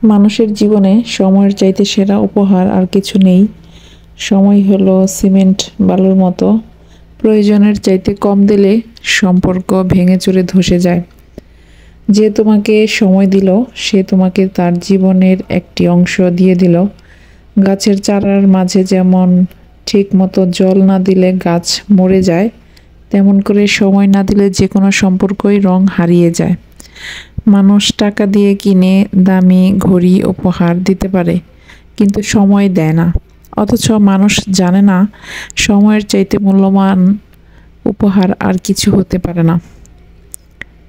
মানুষের জীবনে সময়ের চাইতে সেরা উপহার আর কিছু নেই। সময় হলো সিমেন্ট বালুর মতো, প্রয়োজনের চাইতে কম দিলে সম্পর্ক ভেঙে চুরে ধসে যায়। যে তোমাকে সময় দিল সে তোমাকে তার জীবনের একটি অংশ দিয়ে দিল। গাছের চারার মাঝে যেমন ঠিক মতো জল না দিলে গাছ মরে যায়, তেমন করে সময় না দিলে যে কোনো সম্পর্কই রং হারিয়ে যায়। মানুষ টাকা দিয়ে কিনে দামি ঘড়ি উপহার দিতে পারে, কিন্তু সময় দেয় না। অথচ মানুষ জানে না সময়ের চাইতে মূল্যবান উপহার আর কিছু হতে পারে না।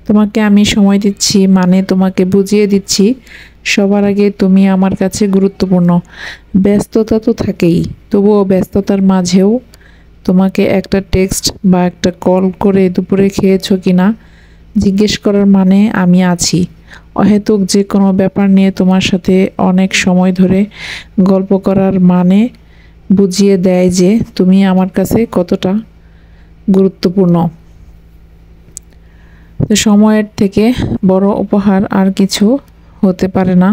তোমাকে আমি সময় দিচ্ছি মানে তোমাকে বুঝিয়ে দিচ্ছি সবার আগে তুমি আমার কাছে গুরুত্বপূর্ণ। ব্যস্ততা তো থাকেই, তবুও ব্যস্ততার মাঝেও তোমাকে একটা টেক্সট বা একটা কল করে দুপুরে খেয়েছো কিনা জিজ্ঞেস করার মানে আমি আছি। অহেতুক যে কোনো ব্যাপার নিয়ে তোমার সাথে অনেক সময় ধরে গল্প করার মানে বুঝিয়ে দেয় যে তুমি আমার কাছে কতটা গুরুত্বপূর্ণ। তো সময়ের থেকে বড় উপহার আর কিছু হতে পারে না।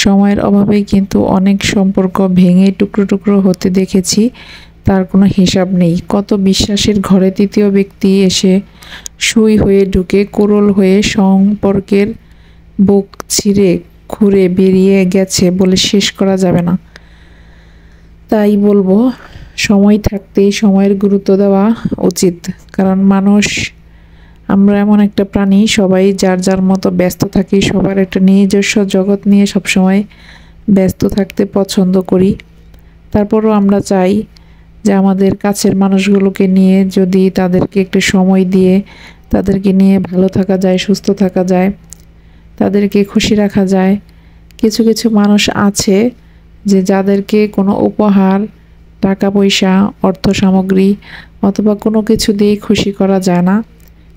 সময়ের অভাবেই কিন্তু অনেক সম্পর্ক ভেঙে টুকরো টুকরো হতে দেখেছি, তার কোনো হিসাব নেই। কত বিশ্বাসের ঘরে তৃতীয় ব্যক্তি এসে সুই হয়ে ঢুকে কোরল হয়ে সম্পর্কের বুক ছিঁড়ে খুঁড়ে বেরিয়ে গেছে বলে শেষ করা যাবে না। তাই বলবো, সময় থাকতেই সময়ের গুরুত্ব দেওয়া উচিত। কারণ আমরা এমন একটা প্রাণী, সবাই যার যার মতো ব্যস্ত থাকি, সবার একটা নিজস্ব জগৎ নিয়ে সবসময় ব্যস্ত থাকতে পছন্দ করি। তারপরও আমরা চাই যে আমাদের কাছের মানুষগুলোকে নিয়ে যদি তাদেরকে একটু সময় দিয়ে তাদেরকে নিয়ে ভালো থাকা যায়, সুস্থ থাকা যায়, তাদেরকে খুশি রাখা যায়। কিছু কিছু মানুষ আছে যে যাদেরকে কোনো উপহার, টাকা পয়সা, অর্থ সামগ্রী অথবা কোনো কিছু দিয়েই খুশি করা যায় না।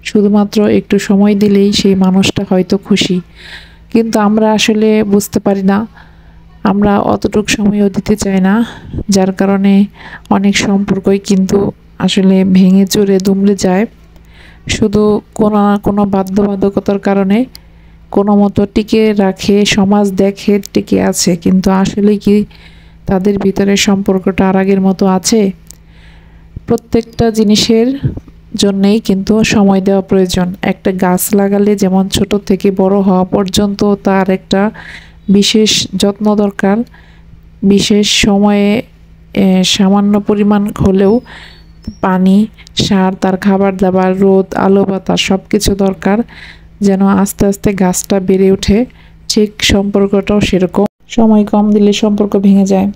শুধুমাত্র একটু সময় দিলেই সেই মানুষটা হয়তো খুশি, কিন্তু আমরা আসলে বুঝতে পারি না, আমরা অতটুকু সময়ও দিতে চাই না, যার কারণে অনেক সম্পর্কই কিন্তু আসলে ভেঙে চুরে দুমড়ে যায়। শুধু কোনো না কোনো বাধ্যবাধকতার কারণে কোনো মতো টিকে রাখে, সমাজ দেখে টিকে আছে, কিন্তু আসলে কি তাদের ভিতরে সম্পর্কটা আর আগের মতো আছে? প্রত্যেকটা জিনিসের জন্যেই কিন্তু সময় দেওয়া প্রয়োজন। একটা গাছ লাগালে যেমন ছোট থেকে বড় হওয়া পর্যন্ত তার একটা বিশেষ যত্ন দরকার, বিশেষ সময়ে সামান্য পরিমাণ হলেও পানি, সার, তার খাবার দাবার, রোদ, আলো, বাতাস সব কিছু দরকার যেন আস্তে আস্তে গাছটা বেড়ে ওঠে। ঠিক সম্পর্কটাও সেরকম, সময় কম দিলে সম্পর্ক ভেঙে যায়।